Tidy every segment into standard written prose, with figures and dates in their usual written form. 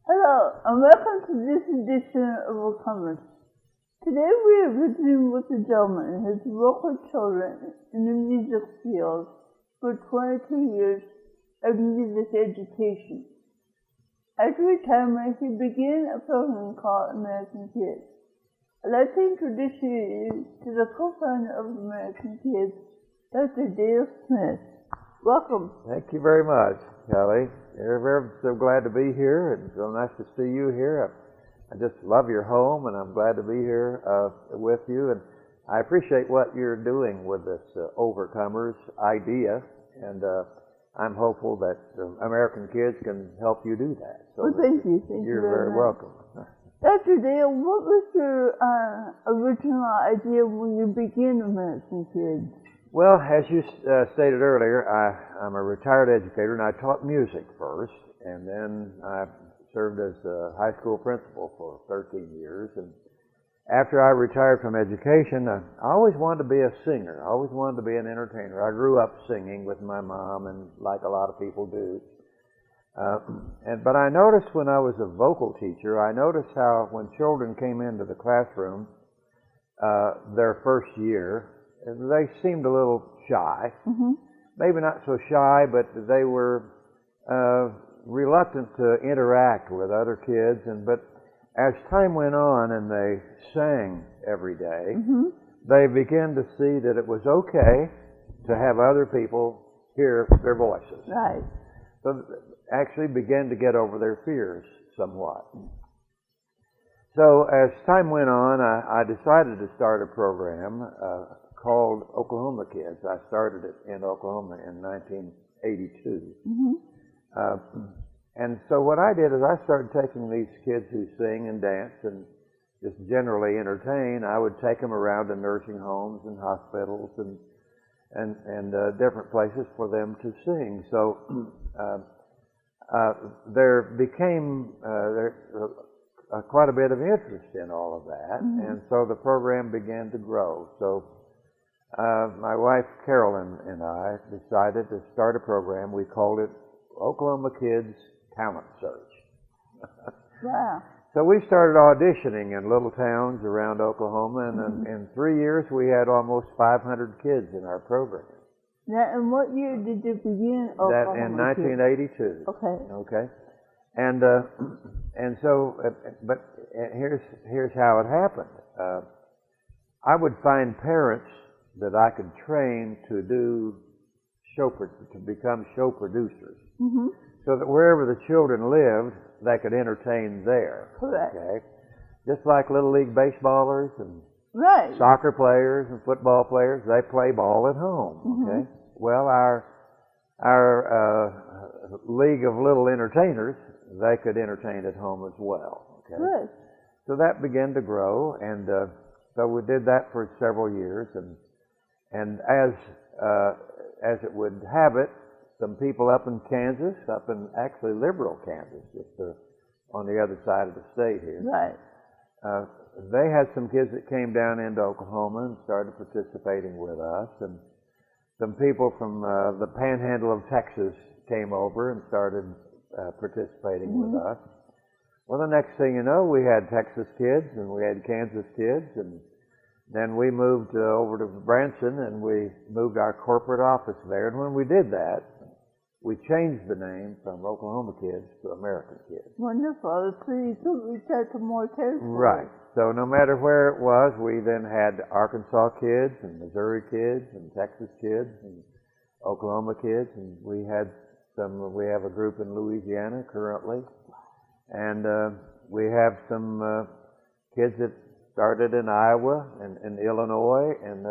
Hello, and welcome to this edition of Overcomers. Today we are visiting with a gentleman who has worked with children in the music field for 22 years of music education. After retirement, he began a program called American Kids. I'd like to introduce you to the co-founder of American Kids, Dr. Dale Smith. Welcome. Thank you very much, Kelly. We're so glad to be here, and so nice to see you here. I just love your home, and I'm glad to be here with you. And I appreciate what you're doing with this Overcomers idea, and I'm hopeful that American Kids can help you do that. So well, thank you. Thank you're you very very welcome. Dr. Dale, what was your original idea when you began American Kids? Well, as you stated earlier, I'm a retired educator, and I taught music first, and then I served as a high school principal for 13 years. And after I retired from education, I always wanted to be a singer. I always wanted to be an entertainer. I grew up singing with my mom, and like a lot of people do. But I noticed when I was a vocal teacher, I noticed how when children came into the classroom their first year, they seemed a little shy. Mm-hmm. Maybe not so shy, but they were reluctant to interact with other kids. But as time went on and they sang every day, mm-hmm. they began to see that it was okay to have other people hear their voices. Right. So actually began to get over their fears somewhat. So as time went on, I decided to start a program called Oklahoma Kids. I started it in Oklahoma in 1982. Mm-hmm. And so what I did is I started taking these kids who sing and dance and just generally entertain. I would take them around to nursing homes and hospitals and different places for them to sing. So there became quite a bit of interest in all of that, mm-hmm. and so the program began to grow. So my wife Carolyn and I decided to start a program. We called it Oklahoma Kids Talent Search. Wow. So we started auditioning in little towns around Oklahoma, and mm-hmm. in 3 years we had almost 500 kids in our program. Now, in what year did you begin Oklahoma That in 1982. Kids? Okay. Okay. And so, but here's how it happened. I would find parents that I could train to become show producers, mm-hmm. so that wherever the children lived, they could entertain there. Correct. Okay, just like Little League baseballers and right. soccer players and football players, they play ball at home. Mm-hmm. Okay. Well, our League of Little Entertainers, they could entertain at home as well. Okay. Good. So that began to grow, and so we did that for several years, and as it would have it, some people up in Kansas, up in actually liberal Kansas, just on the other side of the state here. Right. They had some kids that came down into Oklahoma and started participating with us, and some people from the Panhandle of Texas came over and started participating mm-hmm. with us. Well, the next thing you know, we had Texas kids and we had Kansas kids, and then we moved over to Branson and we moved our corporate office there. And when we did that, we changed the name from Oklahoma Kids to American Kids. Wonderful. So you could reach out to more territory. Right. So no matter where it was, we then had Arkansas kids and Missouri kids and Texas kids Oklahoma kids, and we have a group in Louisiana currently, and we have some kids that started in Iowa and Illinois, and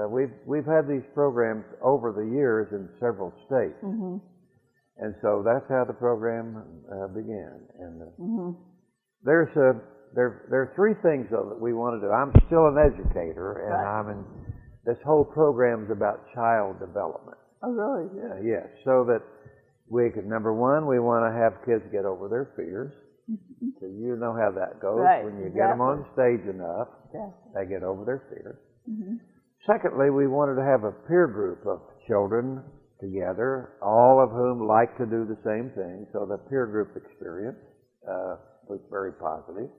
we've had these programs over the years in several states, and so that's how the program began. And there are three things though that we want to do. I'm still an educator, and this whole program is about child development. Oh, really? Yes, so that we could, number one, we want to have kids get over their fears. So you know how that goes. Right, when you get them on stage enough, they get over their fears. Secondly, we wanted to have a peer group of children together, all of whom like to do the same thing. So the peer group experience was very positive.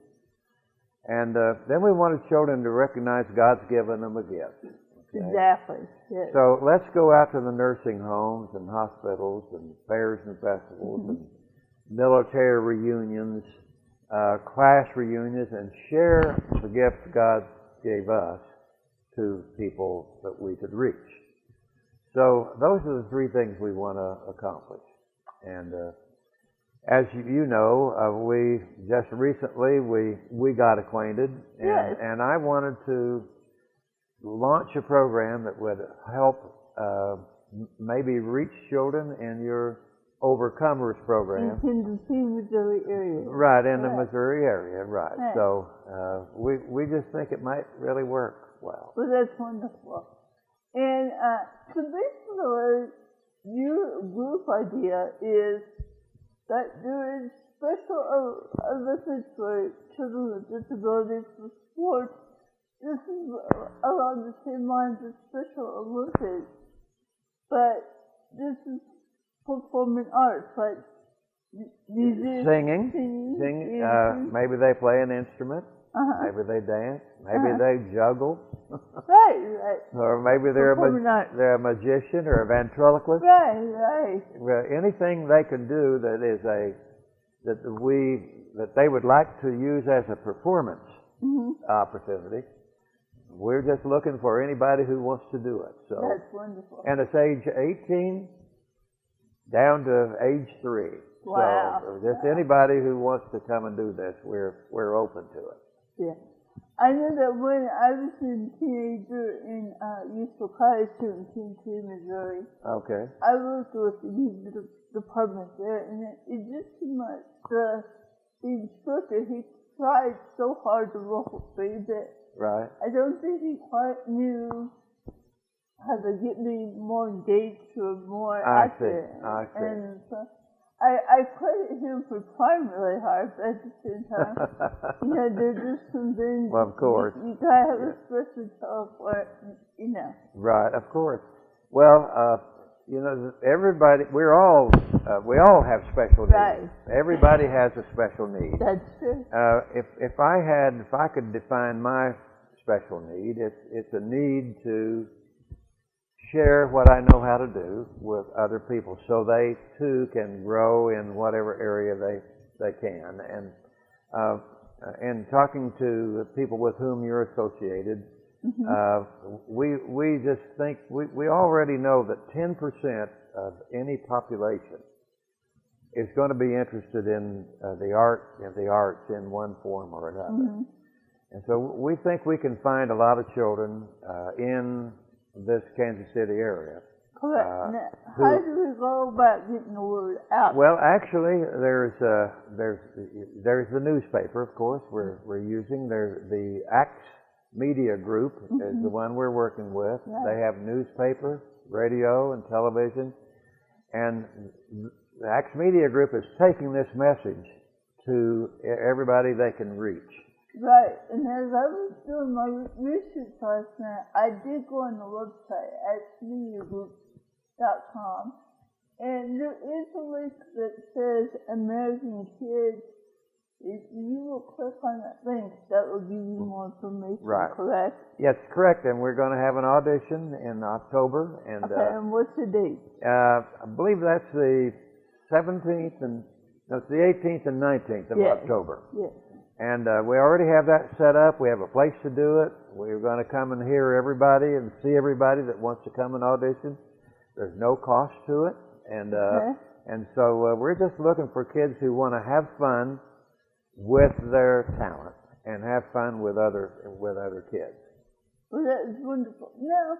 And then we wanted children to recognize God's given them a gift. Okay? Exactly. Yes. So let's go out to the nursing homes and hospitals and fairs and festivals and military reunions, class reunions, and share the gifts God gave us to people that we could reach. So those are the three things we want to accomplish. And as you know, we just recently we got acquainted, and I wanted to launch a program that would help maybe reach children in your Overcomers program. In the Missouri area. Right, in the Missouri area, right. So we just think it might really work well. Well, that's wonderful. And so basically, your group idea is that there is special Olympics for children with disabilities for sports. This is along the same lines as Special Olympics, but this is performing arts, like music, singing. Maybe they play an instrument. Maybe they dance. Maybe they juggle. Right. Or maybe they're a magician or a ventriloquist. Right. Anything they can do that they would like to use as a performance opportunity. We're just looking for anybody who wants to do it. So that's wonderful. And it's age 18 down to age 3. Wow. So just anybody who wants to come and do this, we're open to it. Yeah. I know that when I was a teenager in Useful College in Tennessee, Missouri, I worked with the music department there, and it just seemed like the instructor, he tried so hard to ruffle feathers that I don't think he quite knew how to get me more engaged or more active. I see. And so I credit him for trying really hard, but at the same time, there's just some things. Well, of course. You gotta have a special talent for it, Right, of course. Well, everybody, we all have special needs. Right. Everybody has a special need. That's true. If I could define my special need, it's a need to share what I know how to do with other people, so they too can grow in whatever area they can. And talking to people with whom you're associated, we just think we already know that 10% of any population is going to be interested in the arts in one form or another. And so we think we can find a lot of children in this Kansas City area. Correct. How do we go about getting the word out? Well, actually, there's the newspaper, of course, we're using. There's the Acts Media Group is the one we're working with. They have newspaper, radio, and television. And the Acts Media Group is taking this message to everybody they can reach. Right, and as I was doing my research last night, I did go on the website, actsmediagroup.com, and there is a link that says American Kids. If you will click on that link, that will give you more information, correct? Yes, correct, and we're going to have an audition in October. And what's the date? I believe that's the 17th it's the 18th and 19th of October. Yes. And we already have that set up. We have a place to do it. We're going to come and hear everybody and see everybody that wants to come and audition. There's no cost to it, and so we're just looking for kids who want to have fun with their talent and have fun with other kids. Well, that is wonderful. Now,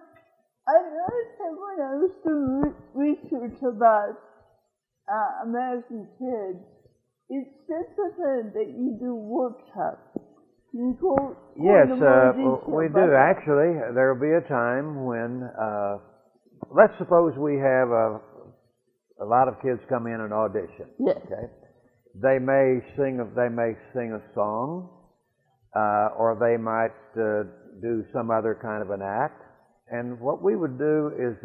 I noticed that when I was doing research about American Kids, it says that you do workshops. Can you go Yes, into more detail we about do. that? Actually, there will be a time when, let's suppose we have a lot of kids come in and audition. Yes. Okay, they may sing a song, or they might do some other kind of an act. And what we would do is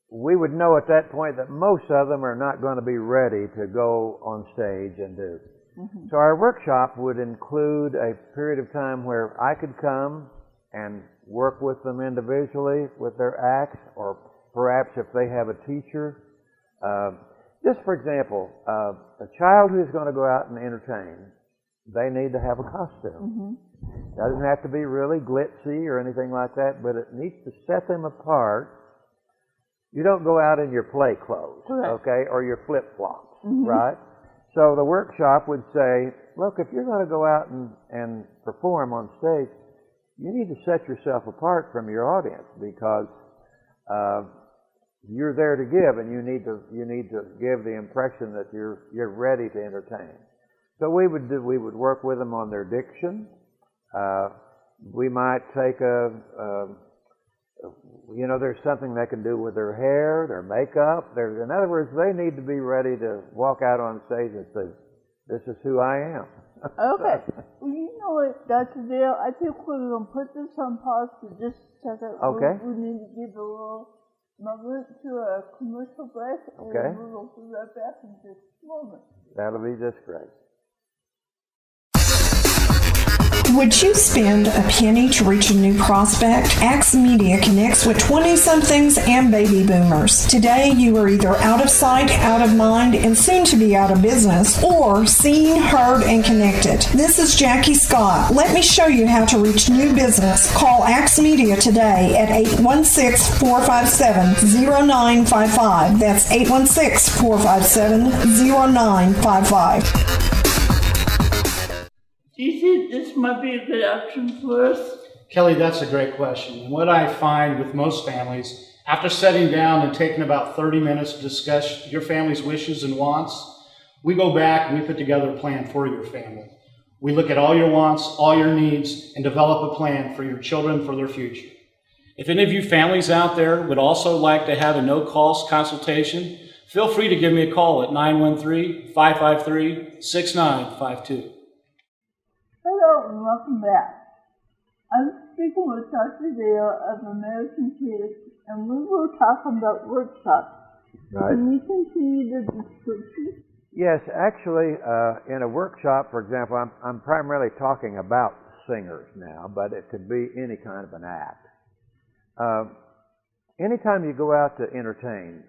we would know at that point that most of them are not going to be ready to go on stage and do. Mm-hmm. So our workshop would include a period of time where I could come and work with them individually with their acts, or perhaps if they have a teacher. Just for example, a child who's going to go out and entertain, they need to have a costume. Mm-hmm. Doesn't have to be really glitzy or anything like that, but it needs to set them apart. You don't go out in your play clothes, okay, or your flip-flops, right? So the workshop would say, look, if you're going to go out and perform on stage, you need to set yourself apart from your audience, because you're there to give, and you need to give the impression that you're ready to entertain. So we would work with them on their diction. We might take there's something they can do with their hair, their makeup. In other words, they need to be ready to walk out on stage and say, this is who I am. Okay. Well, you know what, Dr. Dale, I think we're going to put this on pause for just a second. Okay. We need to give a little moment to a commercial break, and we'll be right back in just a moment. That'll be just great. Would you spend a penny to reach a new prospect? Axe Media connects with 20-somethings and baby boomers. Today, you are either out of sight, out of mind, and soon to be out of business, or seen, heard, and connected. This is Jackie Scott. Let me show you how to reach new business. Call Axe Media today at 816-457-0955. That's 816-457-0955. Do you think this might be a good option for us? Kelly, that's a great question. And what I find with most families, after sitting down and taking about 30 minutes to discuss your family's wishes and wants, we go back and we put together a plan for your family. We look at all your wants, all your needs, and develop a plan for your children for their future. If any of you families out there would also like to have a no-cost consultation, feel free to give me a call at 913-553-6952. Hello and welcome back. I'm speaking with Dr. Dale of American Kids, and we were talking about workshops. Right. Can you continue the description? Yes, actually, in a workshop, for example, I'm primarily talking about singers now, but it could be any kind of an act. Anytime you go out to entertain,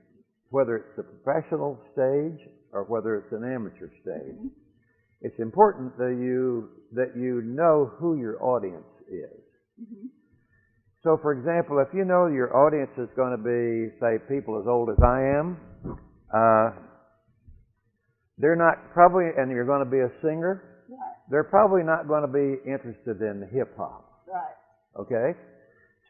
whether it's the professional stage or whether it's an amateur stage, it's important that you know who your audience is. So, for example, if you know your audience is going to be, say, people as old as I am, they're not probably, and you're going to be a singer, they're probably not going to be interested in hip-hop. Right. Okay?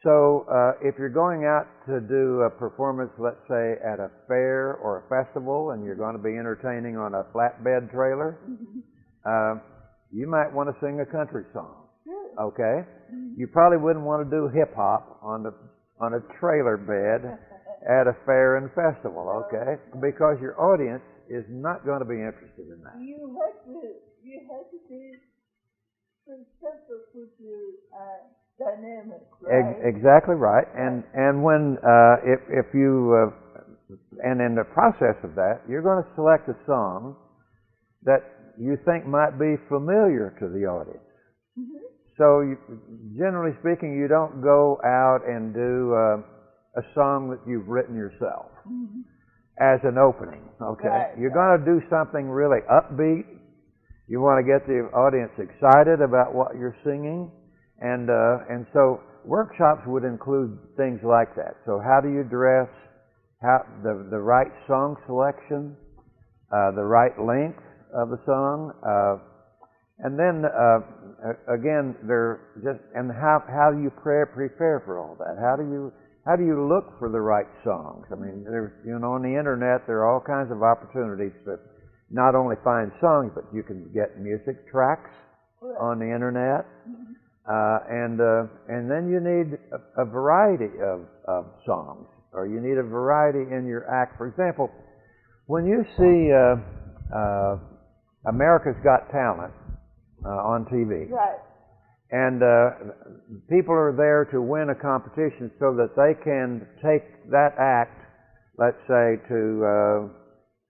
So, if you're going out to do a performance, let's say, at a fair or a festival, and you're going to be entertaining on a flatbed trailer, you might want to sing a country song, okay? You probably wouldn't want to do hip-hop on a trailer bed at a fair and festival, okay? Because your audience is not going to be interested in that. You have to be specific with your dynamic, right? Exactly right. And when if you and in the process of that, you're going to select a song that you think might be familiar to the audience. So, generally speaking, you don't go out and do a song that you've written yourself as an opening. Okay, Right. You're going to do something really upbeat. You want to get the audience excited about what you're singing, and so workshops would include things like that. So, how do you dress? how the right song selection, the right length of the song, and then again, they're just and how do you prepare for all that? How do you look for the right songs? I mean, there's on the internet there are all kinds of opportunities to not only find songs, but you can get music tracks on the internet, and then you need a variety of songs, or you need a variety in your act. For example, when you see America's Got Talent on TV, Right. and people are there to win a competition so that they can take that act, let's say, to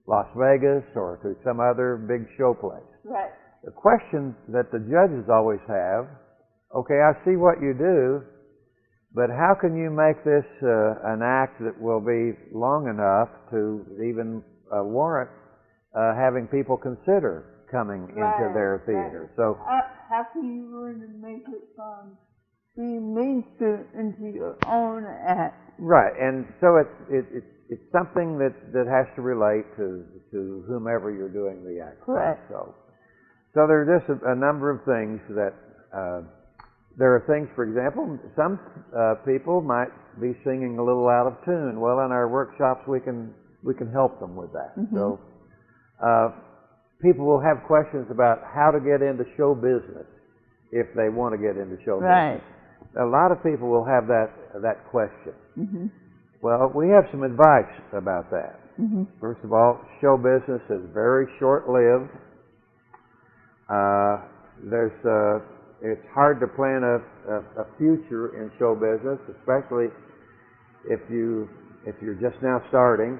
Las Vegas or to some other big show place. Right. The question that the judges always have, okay, I see what you do, but how can you make this an act that will be long enough to even warrant having people consider coming into their theater? Right. So how can you learn to make it from being mainstream into your own act? right, and so it's something that has to relate to whomever you're doing the act for. Correct. So there are just a number of things that there are things. For example, some people might be singing a little out of tune. Well, in our workshops, we can help them with that. Mm-hmm. So people will have questions about how to get into show business if they want to get into show Right. business. A lot of people will have that question. Mm-hmm. Well, we have some advice about that. Mm-hmm. First of all, show business is very short-lived. It's hard to plan a future in show business, especially if you're just now starting.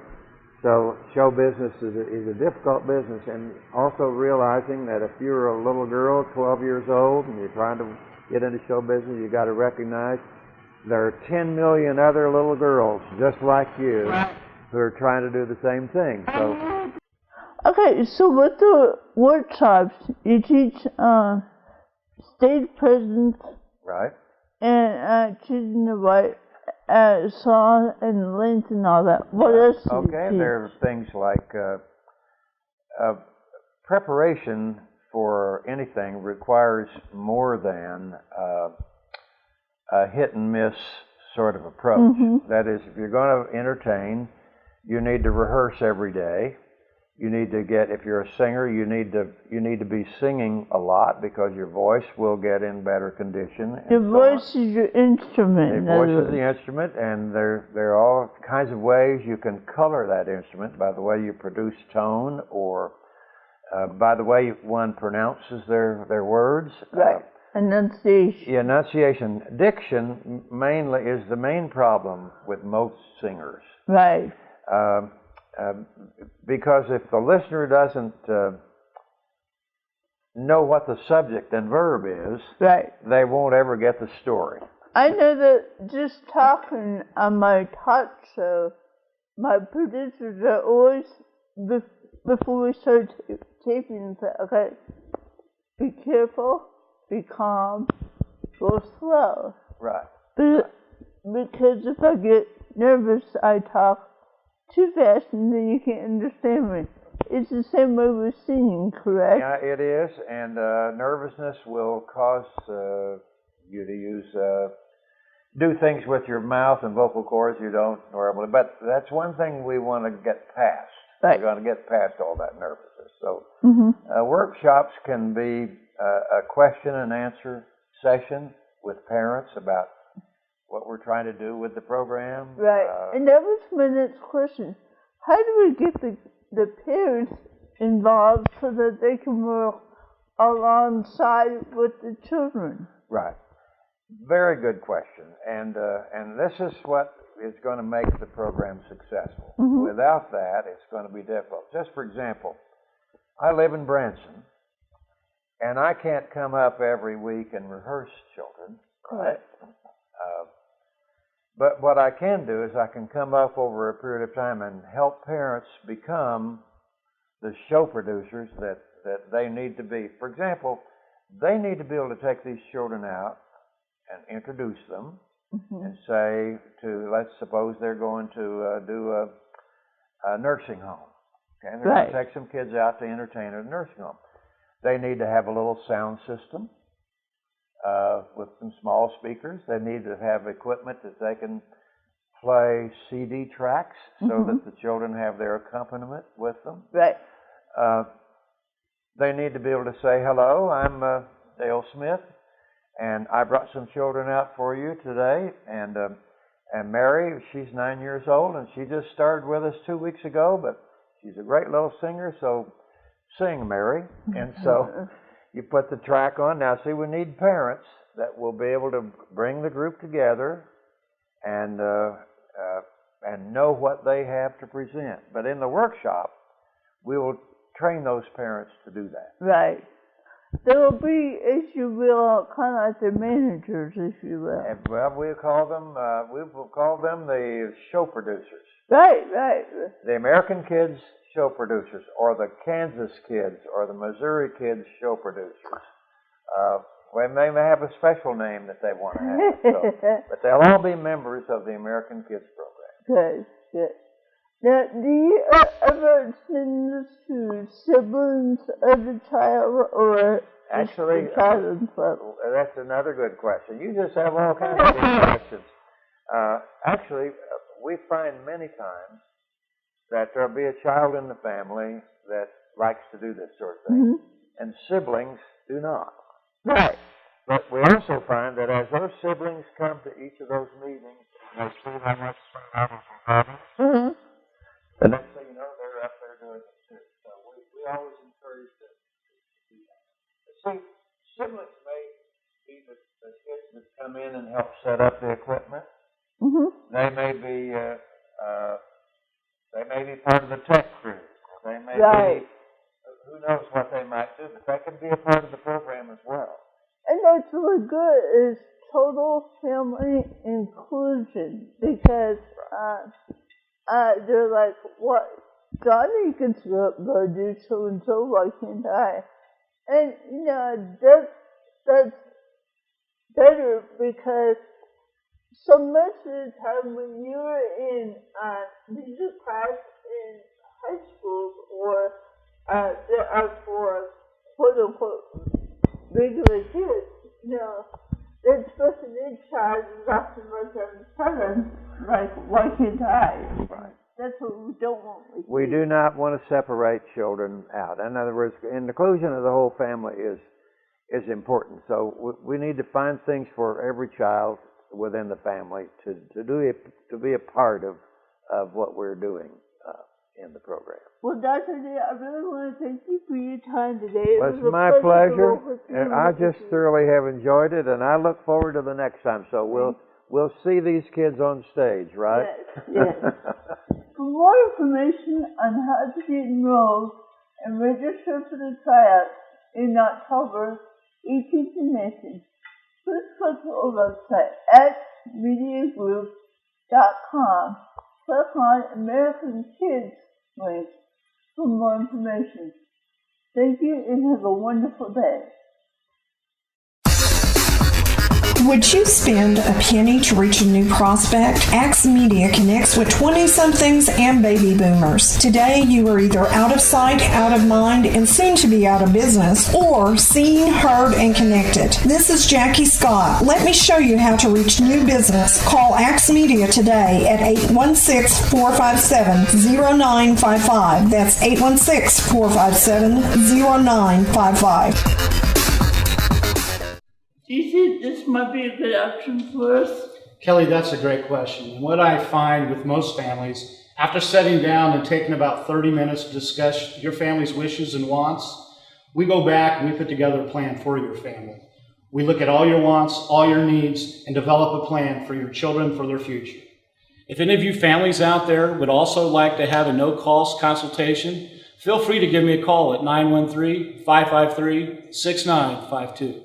So show business is a difficult business, and also realizing that if you're a little girl, 12 years old, and you're trying to get into show business, you got to recognize there are 10 million other little girls just like you who are trying to do the same thing. So. Okay, so with the workshops, you teach stage presence Right. and choosing the right song and length and all that. What else do you Okay, teach? there are things like preparation for anything requires more than a hit and miss sort of approach. Mm-hmm. That is, if you're going to entertain, you need to rehearse every day. You need to if you're a singer, you need to be singing a lot because your voice will get in better condition. Your voice is your instrument. Your voice is the instrument, and there are all kinds of ways you can color that instrument by the way you produce tone, or by the way one pronounces their words. Right. Enunciation. Enunciation. Diction mainly is the main problem with most singers. Right. Because if the listener doesn't know what the subject and verb is, Right. they won't ever get the story. I know that just talking on my talk show, my producers are always, before we start taping, say, okay, be careful, be calm, go slow. Right. Because if I get nervous, I talk too fast and then you can't understand me. It's the same way with singing, correct? Yeah, it is, and nervousness will cause you to do things with your mouth and vocal cords you don't normally. But that's one thing we want to get past. Right. We're going to get past all that nervousness. So Mm-hmm. workshops can be a question and answer session with parents about what we're trying to do with the program. Right. And that was my next question. How do we get the parents involved so that they can work alongside with the children? Right. Very good question. And this is what is going to make the program successful. Mm-hmm. Without that, it's going to be difficult. Just for example, I live in Branson, and I can't come up every week and rehearse children. Correct. But what I can do is I can come up over a period of time and help parents become the show producers that they need to be. For example, they need to be able to take these children out and introduce them and say let's suppose they're going to do a nursing home. Okay, they're Right. going to take some kids out to entertain at a nursing home. They need to have a little sound system with some small speakers. They need to have equipment that they can play CD tracks so that the children have their accompaniment with them. Right. They need to be able to say, hello, I'm Dale Smith, and I brought some children out for you today. And Mary, she's 9 years old, and she just started with us 2 weeks ago, but she's a great little singer, so sing, Mary. And so you put the track on. Now, see, we need parents that will be able to bring the group together and know what they have to present. But in the workshop, we will train those parents to do that. Right. There will be, if you will, kind of like the managers, if you will. And, well, we will call them the show producers. Right. The American Kids show producers, or the Kansas Kids, or the Missouri Kids show producers. They may have a special name that they want to have, but they'll all be members of the American Kids program. Good. Now, do you ever send this to siblings of the child, or Actually, the child themselves? That's another good question. You just have all kinds of good questions. Actually, we find many times that there'll be a child in the family that likes to do this sort of thing, and siblings do not. Right. But we also find that as those siblings come to each of those meetings, they see how much fun others are having, the next thing you know, they're up there doing it too. So we always encourage them to do that. But see, siblings may be the kids that come in and help set up the equipment. They may be part of the tech crew. They may be, who knows what they might do, but they can be a part of the program as well. And that's really good, is total family inclusion, because they're like, what, Johnny can go do so-and-so, why can't I? And, you know, that's better, because so much of the time when you're in music class in high school, or there are for quote-unquote regular kids, you know, they're supposed to need child is often like why can't I? Right. That's what we don't want. We do not want to separate children out. In other words, inclusion of the whole family is important. So we need to find things for every child within the family to be a part of what we're doing in the program. Well, Dr. D, I really want to thank you for your time today. Well, it's my pleasure. And I just thoroughly have enjoyed it, and I look forward to the next time. So we'll see these kids on stage, right? Yes. For more information on how to get enrolled and register for the tryout in October 18th and 19th, please go to our website at mediagroup.com. Click on American Kids link for more information. Thank you and have a wonderful day. Would you spend a penny to reach a new prospect? Axe Media connects with 20-somethings and baby boomers. Today, you are either out of sight, out of mind, and soon to be out of business, or seen, heard, and connected. This is Jackie Scott. Let me show you how to reach new business. Call Axe Media today at 816-457-0955. That's 816-457-0955. Do you think this might be a good option for us? Kelly, that's a great question. And what I find with most families, after sitting down and taking about 30 minutes to discuss your family's wishes and wants, we go back and we put together a plan for your family. We look at all your wants, all your needs, and develop a plan for your children, for their future. If any of you families out there would also like to have a no-cost consultation, feel free to give me a call at 913-553-6952.